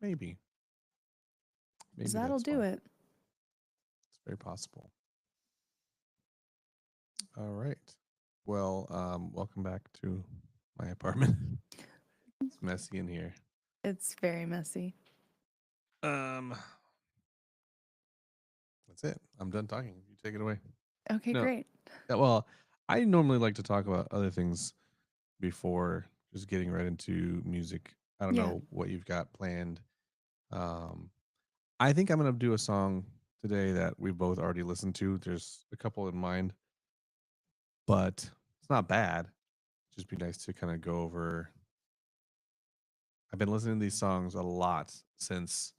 Maybe. 'Cause Maybe that'll that's do why. it. It's very possible. All right. Well, welcome back to my apartment. It's messy in here. It's very messy. Um, that's it. I'm done talking. You take it away. Okay, No. great. Yeah, well, I normally like to talk about other things before just getting right into music. I don't Yeah. know what you've got planned. Um, I think I'm gonna do a song today that we've both already listened to. There's a couple in mind, but it's not bad. Just be nice to kind of go over. I've been listening to these songs a lot since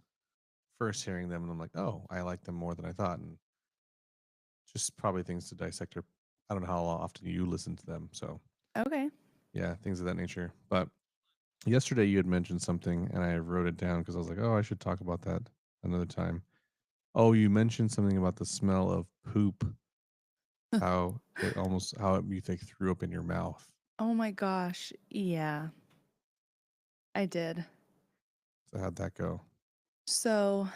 first hearing them, and I'm like, oh, I like them more than I thought, and just probably things to dissect. Or I don't know how often you listen to them, so Okay. yeah, things of that nature. But yesterday you had mentioned something, and I wrote it down because I was like, oh, I should talk about that another time. Oh, you mentioned something about the smell of poop, how you think threw up in your mouth. Oh my gosh. Yeah, I did. So how'd that go? So,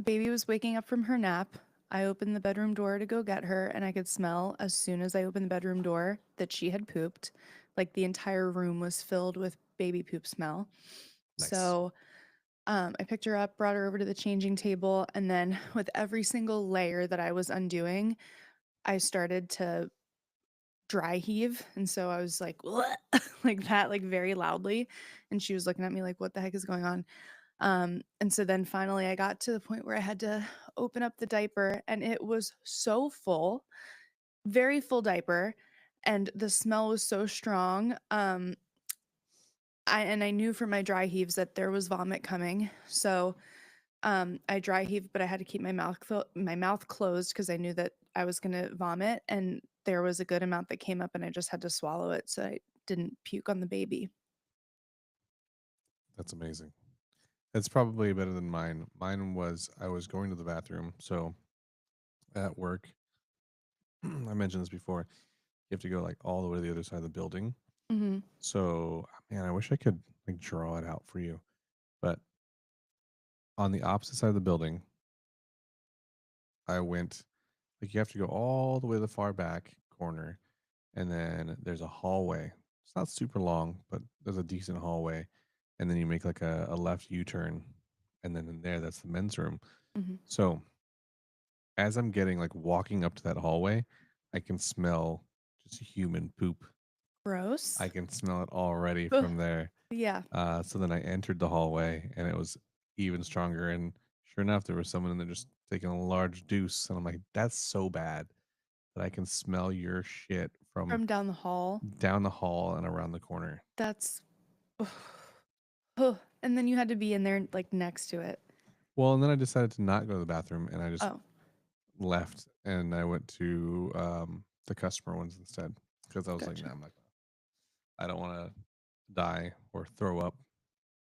baby was waking up from her nap. I opened the bedroom door to go get her, and I could smell as soon as I opened the bedroom door that she had pooped. Like the entire room was filled with baby poop smell. Nice. So, I picked her up, brought her over to the changing table, and then with every single layer that I was undoing, I started to dry heave. And so I was like, like that, like very loudly. And she was looking at me like, what the heck is going on? And so then finally I got to the point where I had to open up the diaper and it was so full, very full diaper. And the smell was so strong. I knew from my dry heaves that there was vomit coming. So I dry heaved, but I had to keep my mouth closed because I knew that I was gonna vomit, and there was a good amount that came up, and I just had to swallow it so I didn't puke on the baby. That's amazing. It's probably better than mine. Mine was I was going to the bathroom, so at work, I mentioned this before. You have to go like all the way to the other side of the building. Hmm. So, man, I wish I could like draw it out for you. But on the opposite side of the building, I went like you have to go all the way to the far back corner, and then there's a hallway. It's not super long, but there's a decent hallway, and then you make like a left U-turn, and then in there that's the men's room. Hmm. So as I'm getting like walking up to that hallway, I can smell just human poop. Gross. I can smell it already Ugh, from there. yeah. So then I entered the hallway and it was even stronger. And sure enough, there was someone in there just taking a large deuce. And I'm like, that's so bad that I can smell your shit from From down the hall. down the hall and around the corner. That's. Ugh. Ugh. And then you had to be in there like next to it. Well, and then I decided to not go to the bathroom and I just Oh, left and I went to the customer ones instead because I was like, gotcha. nah, I don't want to die or throw up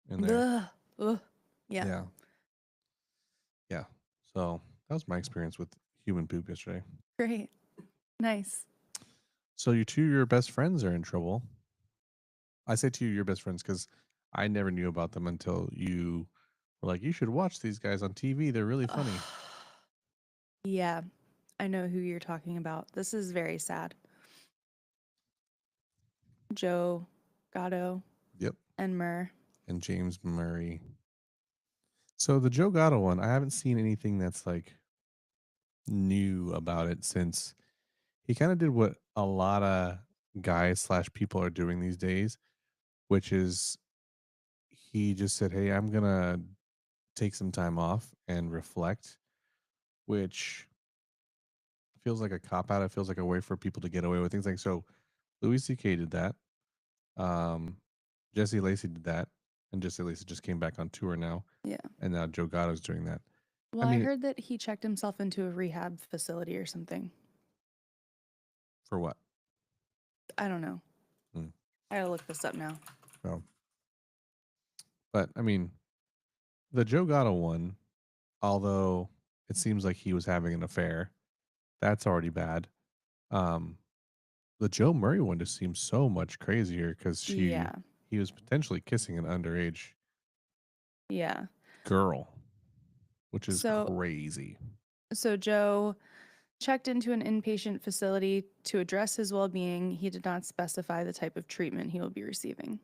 in there. Ugh. Ugh. Yeah. Yeah. Yeah. So that was my experience with human poop yesterday. Great. Nice. So you two, your best friends are in trouble. I say to you, your best friends, because I never knew about them until you were like, you should watch these guys on TV. They're really funny. Yeah, I know who you're talking about. This is very sad. Joe Gatto Yep. and Murr. And James Murray. So the Joe Gatto one, I haven't seen anything that's like new about it since he kind of did what a lot of guys slash people are doing these days, which is he just said, hey, I'm going to take some time off and reflect, which feels like a cop out. It feels like a way for people to get away with things. Like so, Louis C.K. did that. Um, Jesse Lacey did that, and Jesse Lacey just came back on tour now, Yeah. and now Joe Gatto's doing that. Well, I I mean, heard that he checked himself into a rehab facility or something. for what? I don't know. Hmm. I gotta look this up now. No. But I mean, the Joe Gatto one, although it seems like he was having an affair, that's already bad. Um, the Joe Murray one just seems so much crazier because Yeah. he was potentially kissing an underage. Yeah. girl, which is So crazy. so Joe checked into an inpatient facility to address his well-being. He did not specify the type of treatment he will be receiving.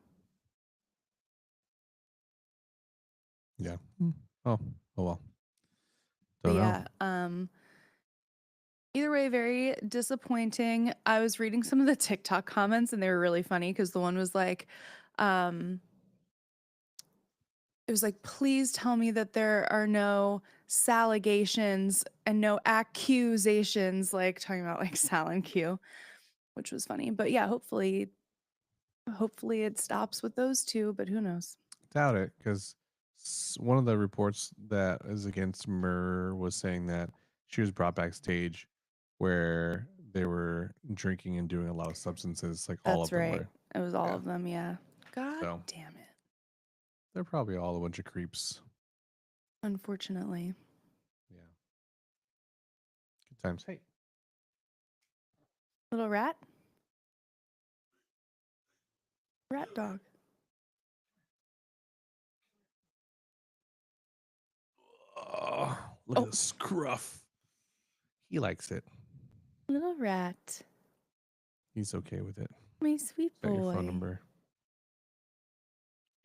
Yeah. Oh, oh well. But Don't know. yeah, either way, very disappointing. I was reading some of the TikTok comments and they were really funny because the one was like, um, it was like, please tell me that there are no saligations and no accusations, like talking about like Sal and Q, which was funny. But yeah, hopefully it stops with those two, but who knows? Doubt it, because one of the reports that is against Murr was saying that she was brought backstage where they were drinking and doing a lot of substances, like all That's of them right. were. It was all Yeah. of them, yeah. God So damn it. they're probably all a bunch of creeps. Unfortunately. Yeah. Good times. Hey. Little rat? Rat dog. Oh, look at Oh, the scruff. He likes it. little rat. He's okay with it. My sweet Got your phone boy. number.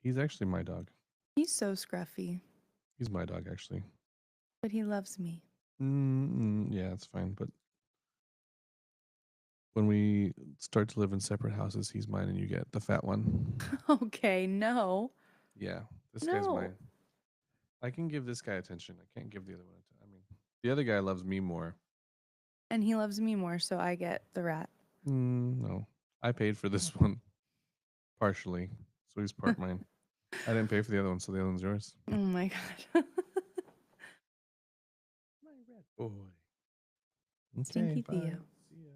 He's actually my dog. He's so scruffy, He's my dog, actually. but he loves me. Yeah, it's fine. But when we start to live in separate houses, he's mine and you get the fat one. Okay, no. Yeah, this guy's No. mine. I can give this guy attention. I can't give the other one attention. I mean, the other guy loves me more. And he loves me more, so I get the rat. No, I paid for this one partially, so he's part mine. I didn't pay for the other one, so the other one's yours. Oh my god. My red boy. Okay, Stinky bye. Theo. See ya.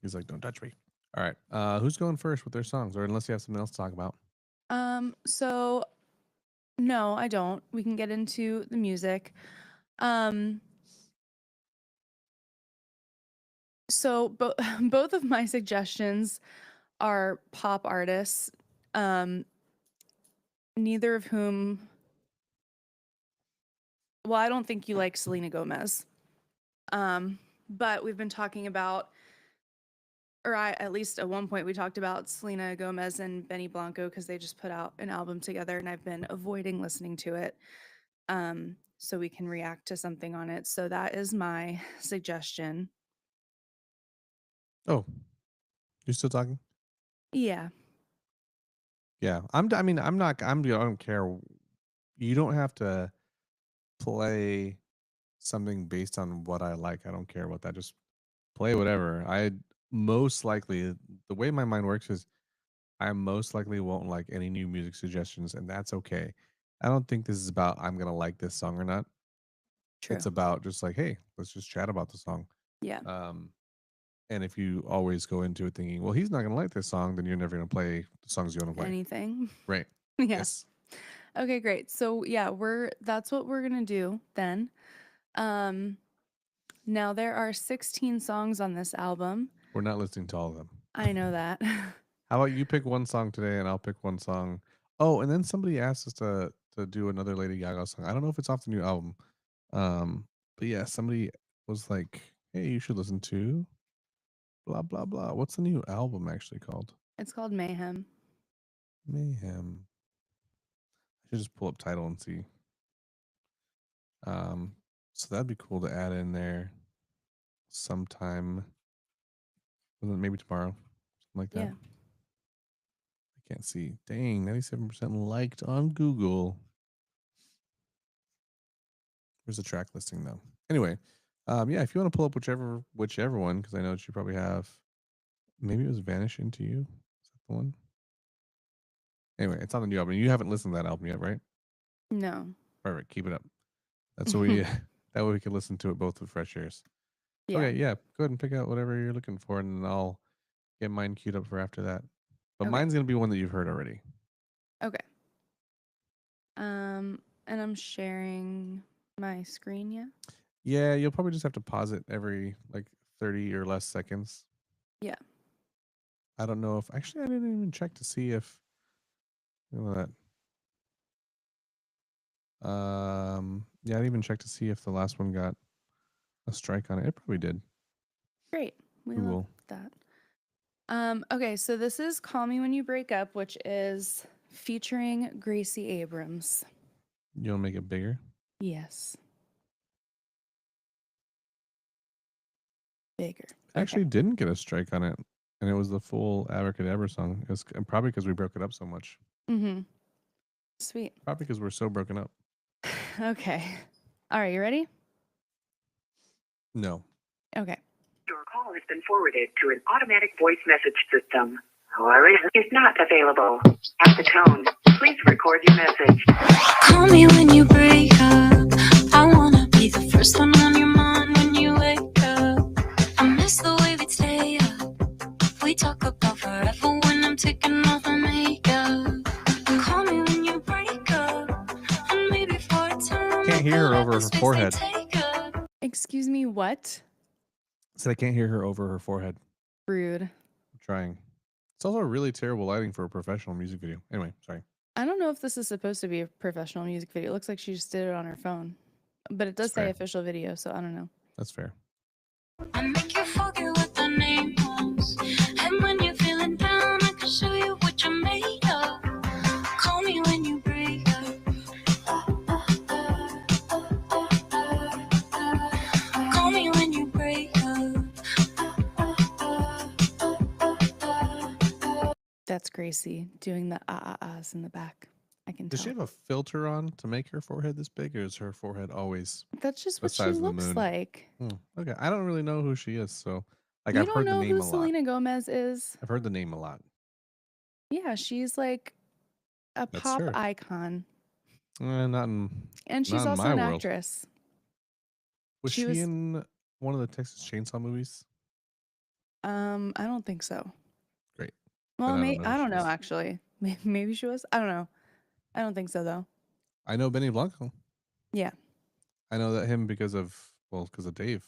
He's like, don't touch me. All right. Who's going first with their songs? Or unless you have something else to talk about. So no, I don't. We can get into the music. Um, so both of my suggestions are pop artists. Um, neither of whom, well, I don't think you like Selena Gomez. But we've been talking about, or I, at least at one point we talked about Selena Gomez and Benny Blanco because they just put out an album together and I've been avoiding listening to it. So we can react to something on it. So that is my suggestion. Oh, you still talking? Yeah, Yeah. I mean, I'm not, I don't care. You don't have to play something based on what I like. I don't care about that. Just play whatever. I most likely, the way my mind works is I most likely won't like any new music suggestions, and that's okay. I don't think this is about I'm gonna like this song or not. It's true. about just like, hey, let's just chat about the song. Yeah, Um, and if you always go into it thinking, well, he's not gonna like this song, then you're never gonna play the songs you want to play. anything. Right. Yeah. Yes. Okay, great. So yeah, that's what we're gonna do then. Um, now there are 16 songs on this album. We're not listening to all of them. I know that. How about you pick one song today and I'll pick one song. Oh, and then somebody asked us to do another Lady Gaga song. I don't know if it's off the new album. But yeah, somebody was like, "Hey, you should listen to blah blah blah." What's the new album actually called? It's called Mayhem. Mayhem. I should just pull up title and see. Um, so that'd be cool to add in there sometime. Maybe tomorrow, something like that. Yeah. I can't see. Dang, 97% liked on Google. Where's the track listing though? Anyway, yeah, if you want to pull up whichever one, because I know that you probably have. Maybe it was Vanish Into You. Is that the one? Anyway, it's on the new album. You haven't listened to that album yet, right? No. Perfect. Keep it up. That's what we. That way we can listen to it both with fresh ears. Yeah. Okay, yeah. Go ahead and pick out whatever you're looking for, and then I'll get mine queued up for after that. But Okay. mine's gonna be one that you've heard already. Okay. And I'm sharing my screen, yeah? Yeah, you'll probably just have to pause it every like 30 or less seconds. Yeah. I don't know if actually I didn't even check to see if you know that. Yeah, I didn't even check to see if the last one got a strike on it. It probably did. Great. We love Google. that. Okay, so this is Call Me When You Break Up, which is featuring Gracie Abrams. You want to make it bigger? Yes. Bigger. It Okay. actually didn't get a strike on it, and it was the full Abracadabra song. It was probably because we broke it up so much. Mm-hmm. Sweet. Probably because we're so broken up. Okay. All right, you ready? No. Okay. Your call has been forwarded to an automatic voice message system. Whoever is not available. At the tone, please record your message. Call me when you break up. I wanna be the first one on your mind when you wake up. I miss the way we'd stay up. We talk about forever when I'm taking off my makeup. Call me when you break up. And maybe for a time Can't hear her over her forehead. Excuse me, what? Said I can't hear her over her forehead. Rude. I'm trying. It's also really terrible lighting for a professional music video. Anyway, sorry. I don't know if this is supposed to be a professional music video. It looks like she just did it on her phone. But it does That's say fair. official video, so I don't know. That's fair. I make you forget what the name was. And when you're feeling down, I can show you what you're made of. Call me when you break up. Call me when you break up. That's Gracie doing the ahs in the back. I can Does tell. she have a filter on to make her forehead this big, or is her forehead always That's just what she besides the looks moon? like. Okay, I don't really know who she is, so like You I've don't heard the know name who a lot. Selena Gomez is? I've heard the name a lot. Yeah, she's like a That's pop her. icon. Not in. And she's Not in also my an world. actress. Was She she was in one of the Texas Chainsaw movies? I don't think so. Great. Well, Then I don't know who I she don't know is. actually. Maybe she was. I don't know. I don't think so though. I know Benny Blanco. Yeah. I know that him because of Dave.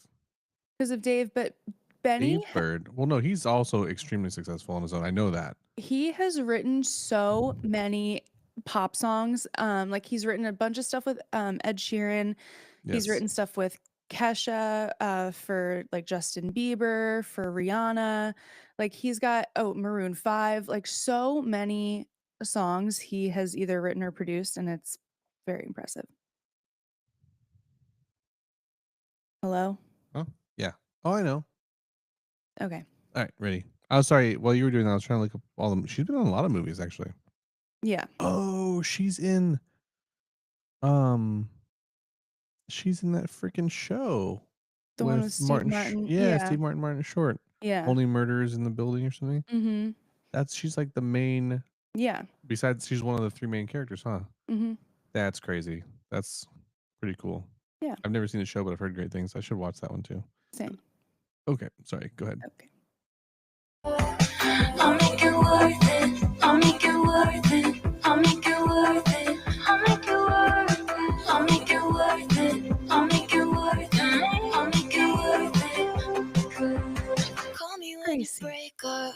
Because of Dave, but Benny, Dave Bird. Well, no, he's also extremely successful on his own. I know that. he has written so many pop songs. Like he's written a bunch of stuff with Ed Sheeran. He's Yes. written stuff with Kesha, for like Justin Bieber, for Rihanna. Like he's got Maroon 5, like so many songs he has either written or produced, and it's very impressive. Hello? Oh, yeah. Oh, I know. Okay. All right, ready. Oh, sorry. While you were doing that, I was trying to look up all of them. She's been in a lot of movies, actually. Yeah. Oh, she's in she's in that freaking show The one with with Steve Martin. Martin. Yeah, Yeah. Steve Martin Short. Yeah. Only Murders in the Building or something. Mm-hmm. She's like the main. Yeah. Besides, she's one of the three main characters, huh? Mm-hmm. That's crazy. That's pretty cool. Yeah. I've never seen the show, but I've heard great things. I should watch that one too. Same. Okay, sorry. Go ahead. Okay. I'll make it worth it. I'll make it worth it. I'll make it worth it. I'll make it worth it. I'll make it worth it. I'll make it worth it. I'll make it worth it. Call me when you break up.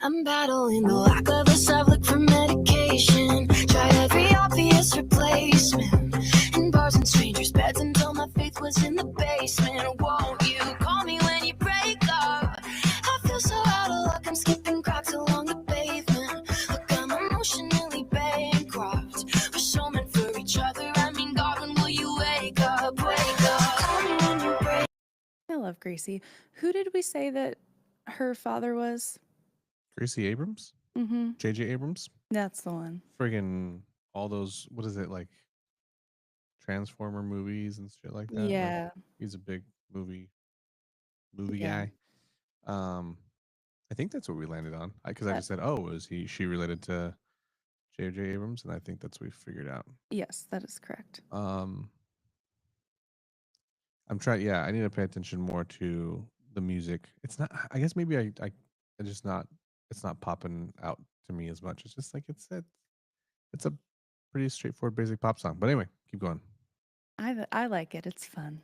I'm battling the lack of a subject for medication. Tried every obvious replacement in bars and strangers' beds until my faith was in the basement. Won't you call me when you break up? I feel so out of luck. I'm skipping cracks along the pavement. Look, I'm emotionally bankrupt. We're so meant for each other. I mean, God, when will you wake up? Wake up. Call me when you break. I love Gracie. Who did we say that her father was? Gracie Abrams? Mm-hmm. J.J. Abrams? That's the one. Friggin' all those, what is it, like Transformer movies and shit like that? Yeah. Like, he's a big movie Yeah. guy. I think that's what we landed on. Because I That- just said, oh, is she related to J.J. Abrams? And I think that's what we figured out. Yes, that is correct. I'm trying. Yeah, I need to pay attention more to the music. It's not. I guess maybe I just not. It's not popping out to me as much. It's just like it's a pretty straightforward basic pop song. But anyway, keep going. I like it. It's fun.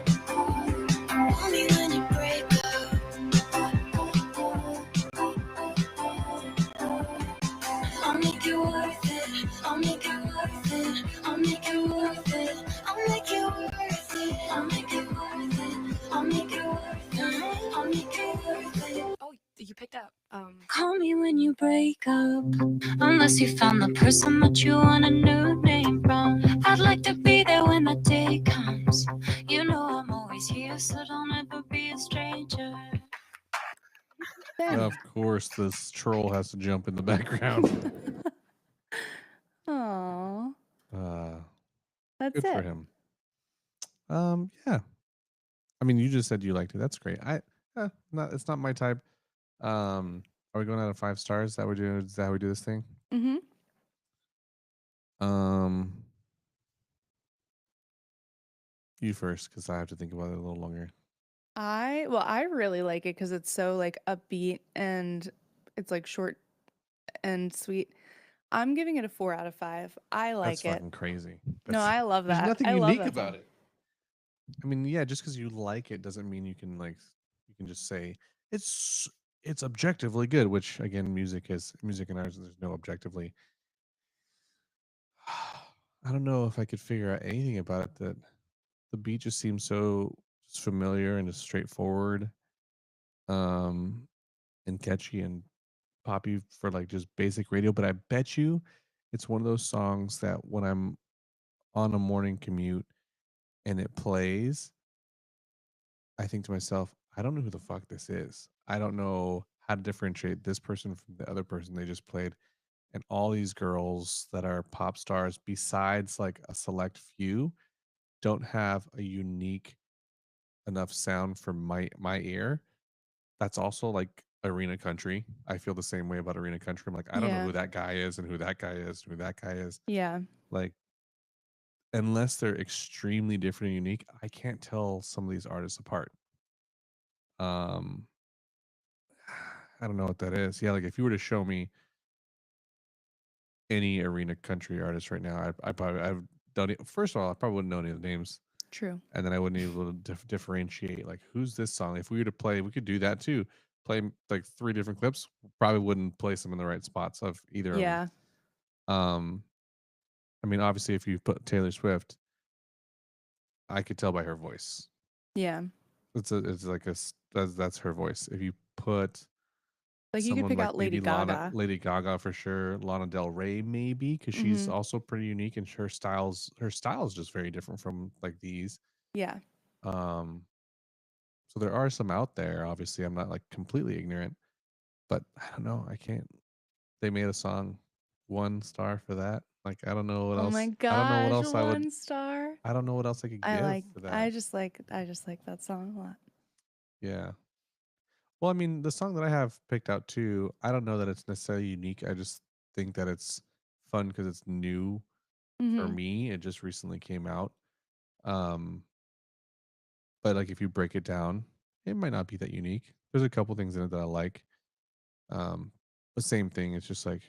Call me when you break up. I'll make I'll make it worth it. Oh, you picked up. Call me when you break up, unless you found the person that you want a new name from. I'd like to be there when the day comes. You know I'm always here, so don't ever be a stranger. Ben. Of course, this troll has to jump in the background. Aw, that's Good for it. him. Yeah. I mean, you just said you liked it. That's great. Not. It's not my type. Are we going out of 5 stars? Is that what we're doing? Is that how we do this thing? Mm-hmm. Um, you first, because I have to think about it a little longer. I really like it because it's so like upbeat and it's like short and sweet. I'm giving it a 4 out of 5. I That's like it. fucking crazy. No, I love There's that. nothing I love unique that about song. it. I mean, yeah, just because you like it doesn't mean you can just say it's it's objectively good. Which again, music and arts. There's no objectively. I don't know if I could figure out anything about it that the beat just seems so just familiar and just straightforward, um, and catchy and poppy for like just basic radio. But I bet you it's one of those songs that when I'm on a morning commute and it plays, I think to myself, I don't know who the fuck this is. I don't know how to differentiate this person from the other person they just played. And all these girls that are pop stars, besides like a select few, don't have a unique enough sound for my ear. That's also like arena country. I feel the same way about arena country. I'm like, I don't know Yeah. who that guy is and who that guy is, and who that guy is. Yeah. Like, unless they're extremely different and unique, I can't tell some of these artists apart. Um, I don't know what that is. Yeah, like if you were to show me any arena country artist right now, I probably I don't. First of all, I probably wouldn't know any of the names, True. and then I wouldn't be able to differentiate like who's this song. If we were to play, we could do that too. Play like 3 different clips, probably wouldn't place them in the right spots of either of them. Yeah. Um, I mean, obviously, if you put Taylor Swift, I could tell by her voice. Yeah. It's like that's her voice. If you put Like you could someone pick like out Lady maybe Gaga. Lady Gaga for sure, Lana Del Rey maybe because she's Mm-hmm. also pretty unique and her style is just very different from like these. Yeah. Um, so there are some out there. Obviously, I'm not like completely ignorant, but I don't know. I can't. They made a song, 1 star for that. Like I don't know what Oh my else. I don't know what gosh, else I would. 1 star. I don't know what else I could give for that. I just like that song a lot. Yeah. Well, I mean, the song that I have picked out too, I don't know that it's necessarily unique. I just think that it's fun because it's new for Mm-hmm. me. It just recently came out. Um, but like if you break it down, it might not be that unique. There's a couple things in it that I like. Um, the same thing. It's just like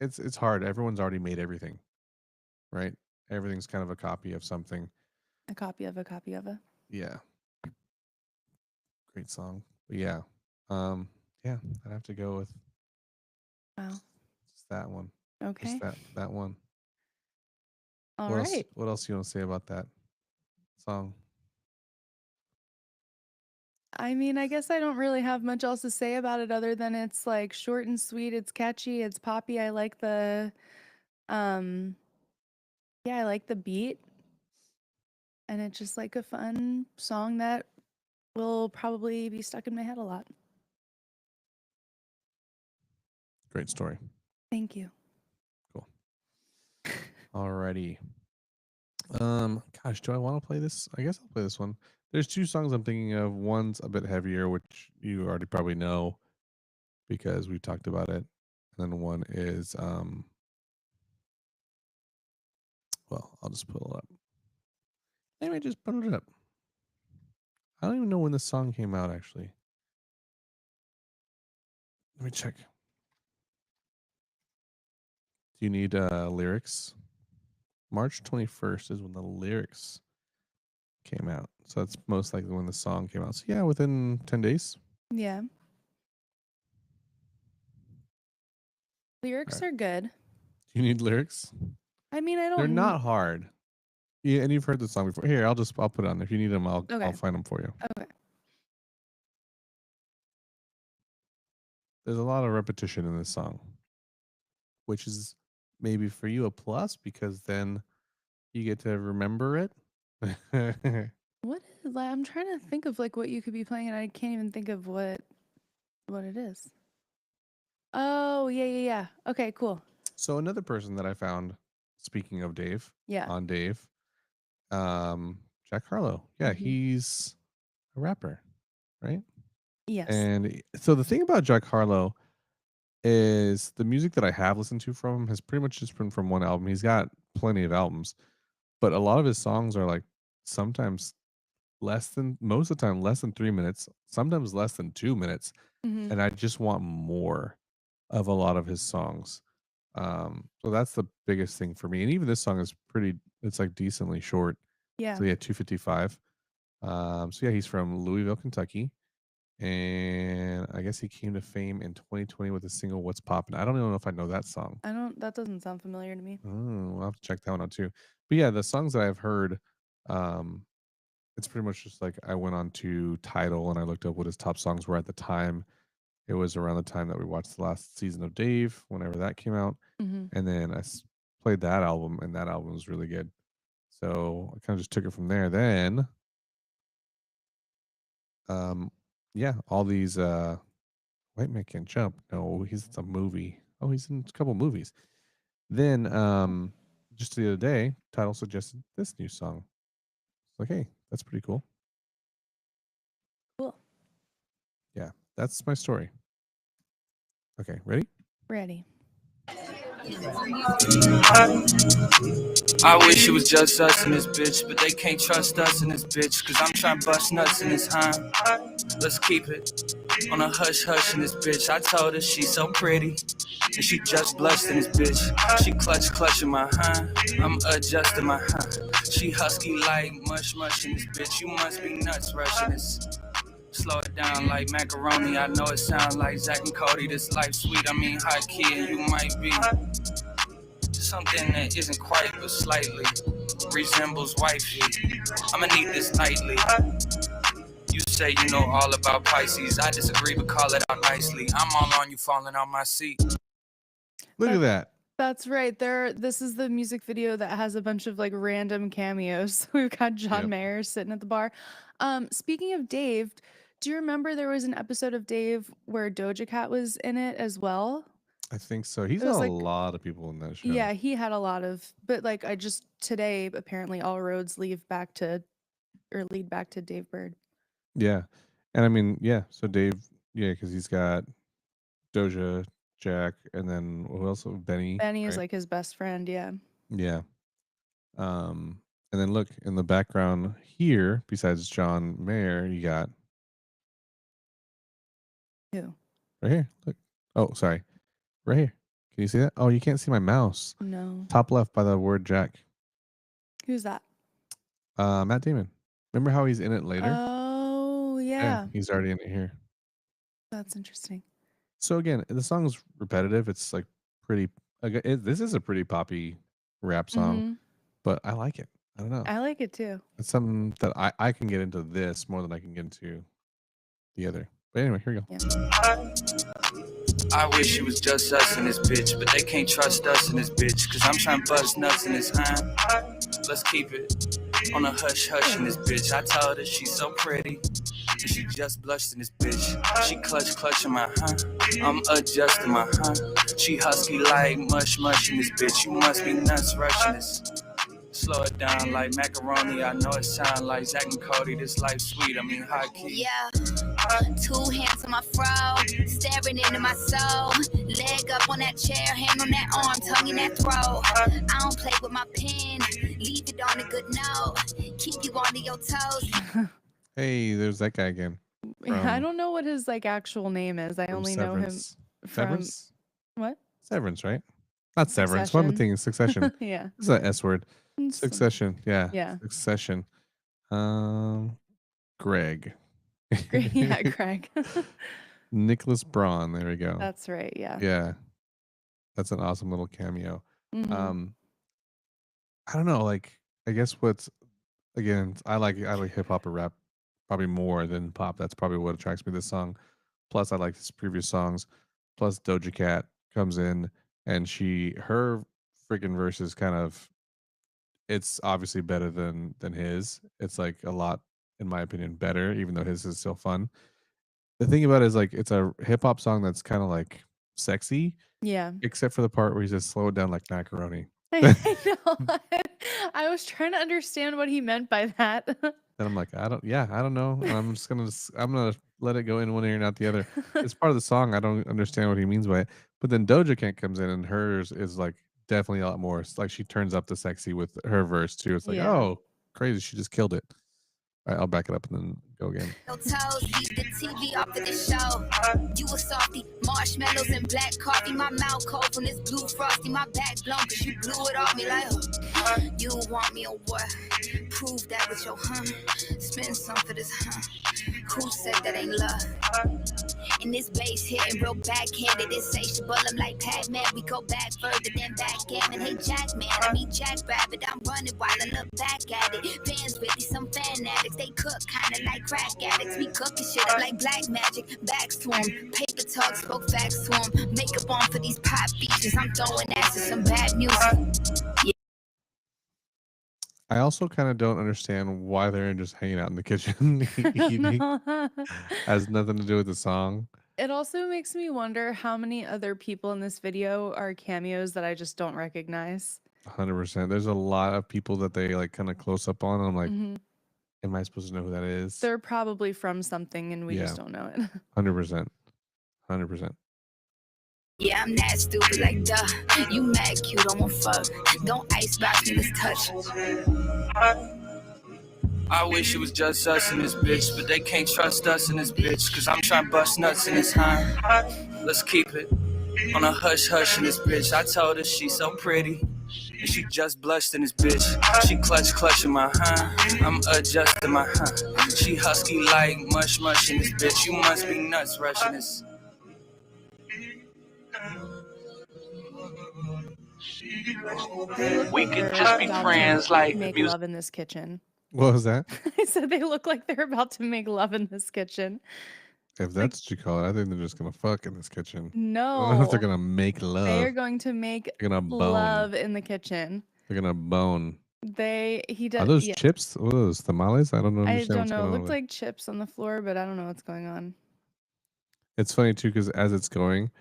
it's hard. Everyone's already made everything, right? Everything's kind of a copy of something. A copy of a copy of a. Yeah, great song. But yeah, um, yeah, I'd have to go with Wow. just that one. Just Okay. that one. All right. What else you want to say about that song? I mean, I guess I don't really have much else to say about it other than it's like short and sweet, it's catchy, it's poppy. I like the um yeah, I like the beat and it's just like a fun song that will probably be stuck in my head a lot. Great story. Thank you. Cool. Alrighty. Gosh, do I want to play this? I guess I'll play this one. There's 2 songs I'm thinking of. One's a bit heavier, which you already probably know because we talked about it. And then one is well, I'll just pull it up. Maybe just put it up. I don't even know when this song came out actually. Let me check. Do you need lyrics? March 21st is when the lyrics came out. So that's most likely when the song came out. So yeah, within 10 days. Yeah. All Lyrics right. are good. Do you need lyrics? I mean, I They're don't not hard. Yeah, and you've heard the song before. Here, I'll put it on. If you need them, I'll Okay. find them for you. Okay. there's a lot of repetition in this song, which is maybe for you a plus because then you get to remember it. What is like? I'm trying to think of like what you could be playing, and I can't even think of what it is. Oh yeah, yeah, yeah. Okay, cool. So another person that I found, speaking of Dave, Yeah. on Dave, Jack Harlow. Yeah, Mhm. he's a rapper, right? Yes. And so the thing about Jack Harlow is the music that I have listened to from him has pretty much just been from one album. He's got plenty of albums, but a lot of his songs are like sometimes less than most of the time less than 3 minutes, sometimes less than 2 minutes, Mhm. and I just want more of a lot of his songs. So that's the biggest thing for me. And even this song is pretty. It's like decently short. Yeah. So yeah, 2:55. So yeah, he's from Louisville, Kentucky, and I guess he came to fame in 2020 with the single "What's Poppin'." I don't even know if I know that song. I don't. That doesn't sound familiar to me. Oh, I'll have to check that one out too. But yeah, the songs that I've heard, um, it's pretty much just like I went on to Tidal and I looked up what his top songs were at the time. It was around the time that we watched the last season of Dave, whenever that came out, Mhm. and then played that album, and that album was really good. So I kind of just took it from there. Then, um, yeah, all these White Man Can't Jump. No, he's a movie. Oh, he's in a couple movies. Then, just the other day, Title suggested this new song. It's like, hey, that's pretty cool. Cool. Yeah, that's my story. Okay, ready? Ready. I wish it was just us in this bitch, but they can't trust us in this bitch, cause I'm trying to bust nuts in this time. Let's keep it on a hush hush in this bitch. I told her she's so pretty, and she just blushed in this bitch. She clutching my hind, I'm adjusting my hind. She husky like mush mush in this bitch. You must be nuts rushing this. Slow it down like macaroni. I know it sounds like Zach and Cody. This life sweet, I mean high key, and you might be something that isn't quite but slightly resembles wifey. I'ma need this nightly. You say you know all about Pisces. I disagree, but call it out nicely. I'm all on you falling on my seat. Look at that. That's right. This is the music video that has a bunch of like random cameos. We've got John Yep. Mayer sitting at the bar. Speaking of Dave, do you remember there was an episode of Dave where Doja Cat was in it as well? I think so. He's It got was a like, lot of people in that show. yeah, he had a lot of, but like I just today apparently all roads lead back to Dave Bird. Yeah. And I mean, yeah. So Dave, yeah, because he's got Doja, Jack, and then who else? Benny, Benny is right? like his best friend. Yeah. Yeah. And then look in the background here, besides John Mayer, you got Who? right here. Look. Oh, sorry. Right here. Can you see that? Oh, you can't see my mouse. No. Top left by the word Jack. Who's that? Matt Damon. Remember how he's in it later? Oh, yeah. He's already in it here. That's interesting. So again, the song's repetitive. It's like pretty. This is a pretty poppy rap song, Mhm. but I like it. I don't know. I like it too. It's something that I can get into this more than I can get into the other. But anyway, here we go. Yeah. I wish it was just us in this bitch, but they can't trust us in this bitch, cause I'm trying to bust nuts in this hind. Let's keep it on a hush hush in this bitch. I told her she's so pretty, and she just blushed in this bitch. She clutching my hind, I'm adjusting my hind. She husky like mush mush in this bitch. You must be nuts rushing this. Slow it down like macaroni. I know it sound like Zach and Cody. This life sweet, I mean high key. Yeah, 2 hands on my fro, staring into my soul. Leg up on that chair, hand on that arm, tongue in that throat. I don't play with my pen, leave it on a good note. Keep you on your toes. Hey, there's that guy again. I From- don't know what his like actual name is. I from only know him Severance. from Severance? what? Severance, right? Not Severance. What am I Succession. thinking? Succession. Yeah. This is an S word. It's- Succession. Yeah. Yeah. Succession. Greg. Yeah, Craig. Nicholas Braun. There we go. That's right. Yeah. Yeah. That's an awesome little cameo. Mhm. I don't know, like I guess what's again, I like hip hop or rap probably more than pop. That's probably what attracts me to this song. Plus I like his previous songs. plus Doja Cat comes in, and her freaking verse is kind of, it's obviously better than his. It's like a lot, in my opinion, better, even though his is still fun. The thing about it is like it's a hip hop song that's kind of like sexy, Yeah. except for the part where he says slow it down like macaroni. I know. I was trying to understand what he meant by that. And I'm like, I don't know. And I'm gonna let it go in one ear and out the other. It's part of the song. I don't understand what he means by it. But then Doja Cat comes in, and hers is like definitely a lot more. It's like she turns up the sexy with her verse too. It's like, Yeah. oh, crazy, she just killed it. All right, I'll back it up and then go again. No toes, eat the TV off of the show. You a softy, marshmallows and black coffee. My mouth cold from this blue frosty. My back blown cause you blew it off me like, you want me or what? Prove that with your spend some for this, Who said that ain't love? And this bass hitting real backhanded, insatiable. I'm like Pac-Man, we go back further than backgammon. Hey Jackman, I mean Jack Rabbit, I'm running while I look back at it. Fans with these some fan addicts, they cook kinda like crack addicts. We cooking shit up like black magic, backs to 'em. Paper talk, spoke facts to 'em. Makeup on for these pop features, I'm throwing ass to some bad music. I also kind of don't understand why they're just hanging out in the kitchen eating. No. Has nothing to do with the song. It also makes me wonder how many other people in this video are cameos that I just don't recognize. 100%. There's a lot of people that they like kind of close up on. And I'm like, Mhm. am I supposed to know who that is? They're probably from something and we Yeah. just don't know it. 100%. 100%. Yeah, I'm that stupid, like duh. You mad cute, don't want fuck. Don't icebox me, let's touch. I wish it was just us in this bitch, but they can't trust us in this bitch, cause I'm trying to bust nuts in this huh. Let's keep it on a hush hush in this bitch. I told her she's so pretty, and she just blushed in this bitch. She clutching my I'm adjusting my She husky like mush mush in this bitch. You must be nuts rushing this. They look We like could they're just be about friends to like make music. love in this kitchen. What was that? I said they look like they're about to make love in this kitchen. If that's what you call it, I think they're just gonna fuck in this kitchen. I don't know if they're No, gonna make they love. are going to make They're gonna bone. love in the kitchen. They're gonna bone. He Are does. those Yeah, chips? What are those tamales? I don't I understand don't what's know. It going on looked over there. like chips on the floor, but I don't know what's going on. It's funny too because as it's going,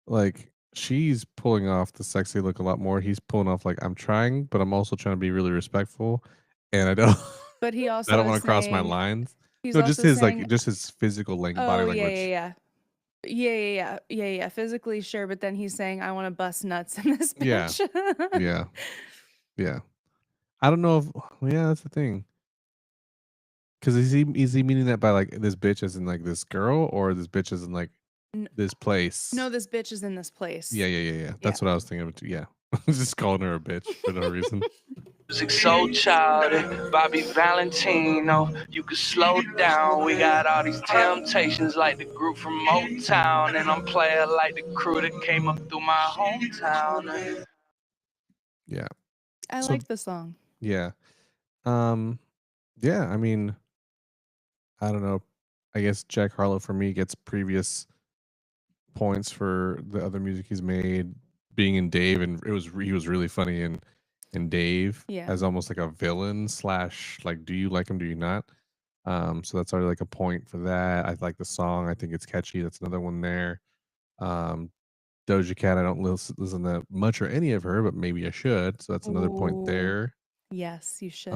like she's pulling off the sexy look a lot more. He's pulling off like I'm trying, but I'm also trying to be really respectful, and I don't. But he I also don't want is to cross my saying lines. he's No, just also his saying, like just his physical body oh language. yeah, physically sure, but then he's saying I want to bust nuts in this Yeah, bitch. yeah, yeah. I don't know if yeah, that's the thing. Because is he meaning that by like this bitch as in like this girl or this bitch as in like N- this place? No, this bitch is in this place. Yeah. That's what I was thinking of too. Yeah, just calling her a bitch for no reason. Music so childish, Bobby Valentino. You can slow down. We got all these temptations like the group from Motown, and I'm playing like the crew that came up through my hometown. I So- like the song. Yeah. Yeah, I mean, I don't know. I guess Jack Harlow for me gets previous points for the other music he's made. Being in Dave, and he was really funny in Dave Yeah. as almost like a villain slash like, do you like him? Do you not? So that's already like a point for that. I like the song. I think it's catchy. That's another one there. Doja Cat. I don't listen to much or any of her, but maybe I should. So that's another point Ooh. there. Yes, you should.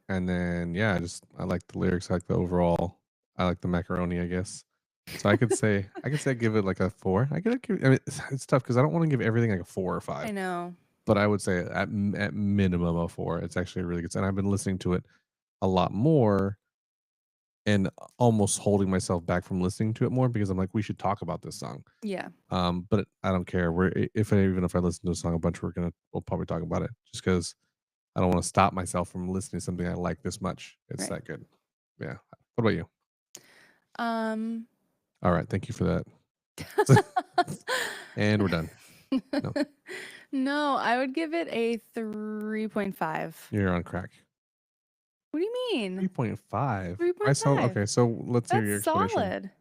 And then yeah, I like the lyrics, I like the overall, I like the macaroni, I guess. So I could say I give it like a 4. I mean, it's tough because I don't want to give everything like a 4 or 5. I know. But I would say at minimum a 4. It's actually a really good. And I've been listening to it a lot more and almost holding myself back from listening to it more because I'm like, we should talk about this song. Yeah. But I don't care. Even if I listen to a song a bunch, we'll probably talk about it just because I don't want to stop myself from listening to something I like this much. It's Right. that good. Yeah. What about you? All right. Thank you for that. And we're done. No. No, I would give it a 3.5. You're on crack. What do you mean? 3.5. 3.5. Okay, so let's hear your That's explanation.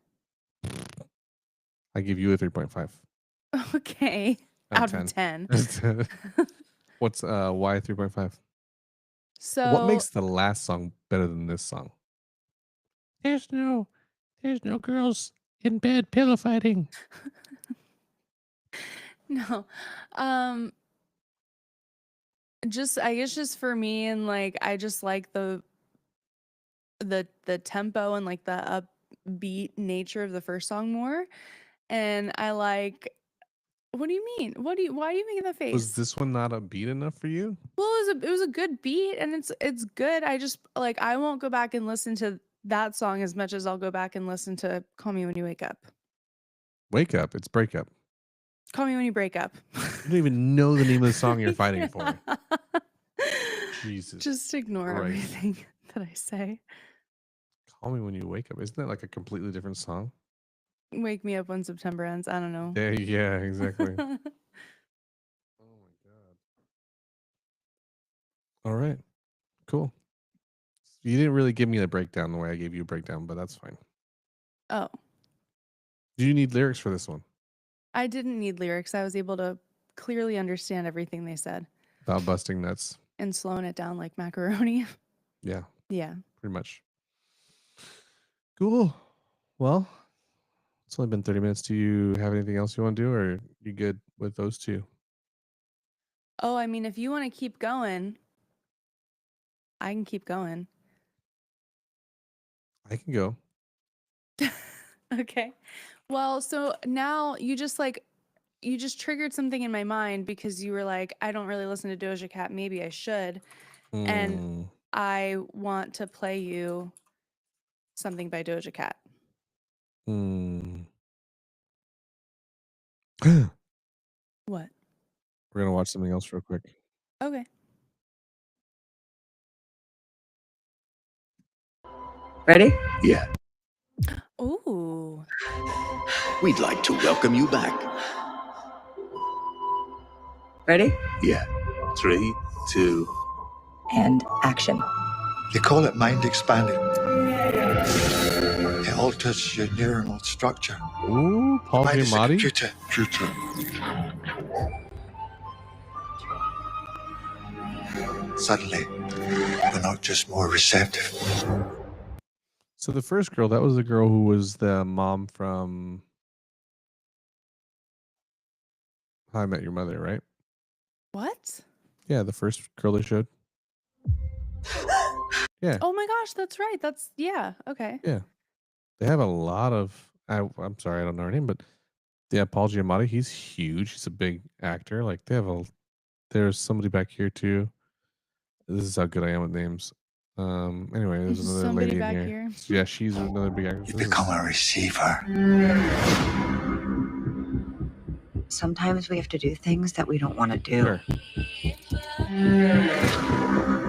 solid. I give you a 3.5 Okay. out Out of of 10. 10. What's why 3.5? What So makes the last song better than this song? There's no girls in bed pillow fighting. no. Um just I guess just for me, and like I just like the tempo and like the upbeat nature of the first song more. And I like, what do you mean? Why are you making that Was face? this one not a beat enough for you? Well, it was a good beat, and it's good. I just like, I won't go back and listen to that song as much as I'll go back and listen to Call Me When You Wake Up. Wake up, it's breakup. Call Me When You Break Up. You don't even know the name of the song you're fighting for. Jesus Just ignore Christ. everything that I say. Call Me When You Wake Up. Isn't that like a completely different song? Wake Me Up When September Ends. I don't know. Yeah, exactly. Oh my god. All right. Cool. You didn't really give me the breakdown the way I gave you a breakdown, but that's fine. Oh, Do you need lyrics for this one? I didn't need lyrics. I was able to clearly understand everything they said About busting nuts. and slowing it down like macaroni. Yeah, Yeah. pretty much. Cool. Well, it's only been 30 minutes. Do you have anything else you want to do, or you good with those two? Oh, I mean, if you want to keep going, I can keep going. I can go. Okay. Well, so now you just triggered something in my mind because you were like, I don't really listen to Doja Cat. Maybe I should. And Mm. I want to play you something by Doja Cat. Mm. What? We're going to watch something else real quick. Okay. Ready? Yeah, Ooh. we'd like to welcome you back. Ready? Yeah. 3, 2. And action. They call it mind expanding. It alters your neuronal structure. Ooh, Paul Mind is a Giamatti. computer. Suddenly, we're not just more receptive. So the first girl, that was the girl who was the mom from How I Met Your Mother, right? What? Yeah, the first girl they showed. Yeah, Oh my gosh, that's right. Yeah. Okay. yeah. They have a lot of. I'm sorry, I don't know her name, but yeah, Paul Giamatti. He's huge. He's a big actor. Like they have a. There's somebody back here too. This is how good I am with names. Anyway, there's another Somebody lady in back here. here. Yeah, she's another big actress. You This is- become a receiver. Sometimes we have to do things that we don't want to do. Sure.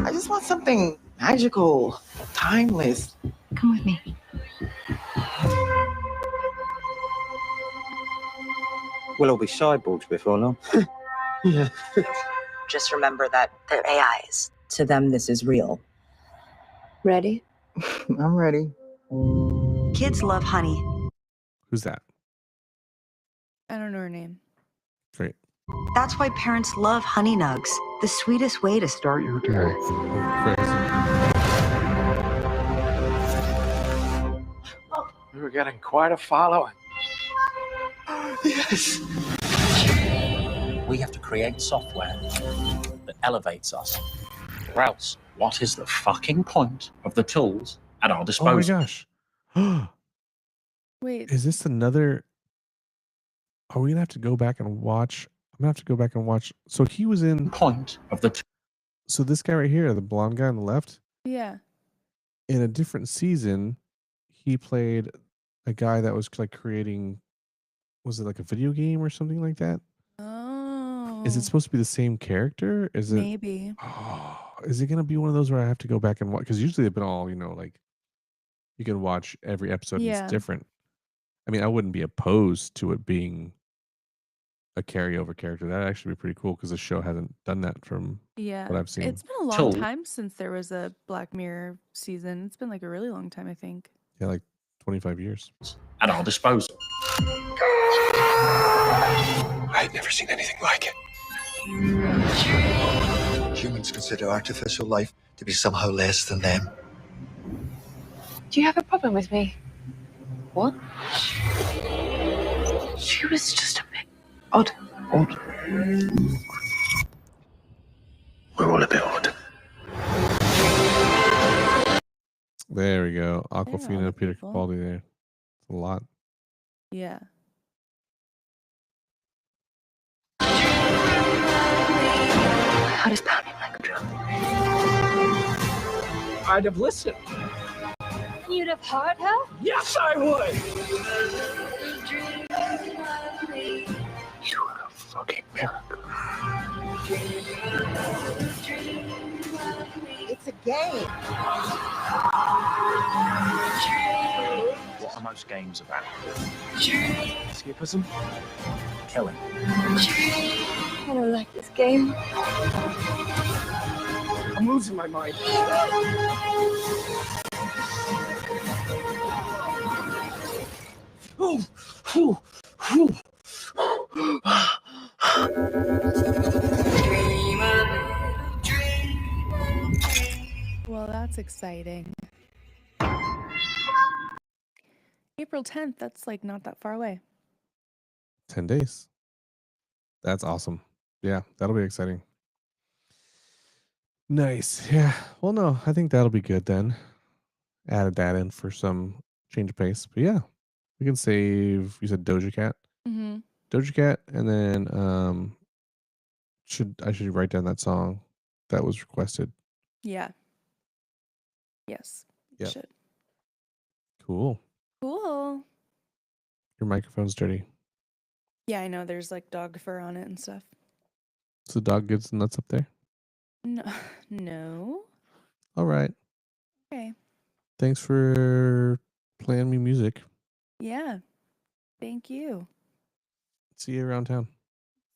I just want something magical, timeless. Come with me. We'll all be cyborgs before long. Yeah. Just remember that they're AIs. To them, this is real. Ready? I'm ready. Kids love honey. Who's that? I don't know her name. Great. That's why parents love Honey Nugs. The sweetest way to start your day. We were getting quite a following. Yes. We have to create software that elevates us. Or else, what is the fucking point of the tools at our Oh my disposal? gosh. Wait. Is this another? Are we gonna have to go back and watch? I'm gonna have to go back and watch. So he was in. Point of the So this guy right here, the blonde guy on the left, Yeah. in a different season, he played a guy that was like creating. Was it like a video game or something like that? Oh. Is it supposed to be the same character? Is it? Maybe. Oh, is it gonna be one of those where I have to go back and watch? Because usually they've been all, like you can watch every episode and Yeah. it's different. I mean, I wouldn't be opposed to it being a carryover character. That'd actually be pretty cool because the show hasn't done that from Yeah. what I've seen. It's been a long Tool. time since there was a Black Mirror season. It's been like a really long time, I think. Yeah, like 25 years. At our disposal. I've never seen anything like it. Humans consider artificial life to be somehow less than them. Do you have a problem with me? What? She was just a bit odd. Odd. We're all a bit odd. There we go. all the Aquafina, Peter people. Capaldi there. It's a lot. Yeah. How does pounding like a drum? I'd have listened. You'd have heard her? Yes, I would. You are a fucking miracle. It's a game. What are most games about? Skipperism? Killing. I don't like this game. I'm losing my mind. Ooh, ooh, ooh. Well, that's exciting. April 10th, that's like not that far away. 10 days. That's awesome. Yeah, that'll be exciting. Nice. Yeah. Well, no, I think that'll be good then. Added that in for some change of pace. But yeah, we can save, you said Doja Cat? Mm-hmm. Doja Cat, and then I should write down that song that was requested. Yeah. Yes. Yep. Should. Cool. Cool. Your microphone's dirty. Yeah, I know. There's like dog fur on it and stuff. So the dog gets nuts up there? No. No. All right. Okay. Thanks for playing me music. Yeah. Thank you. See you around town.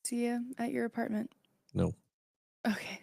See you at your apartment. No. Okay.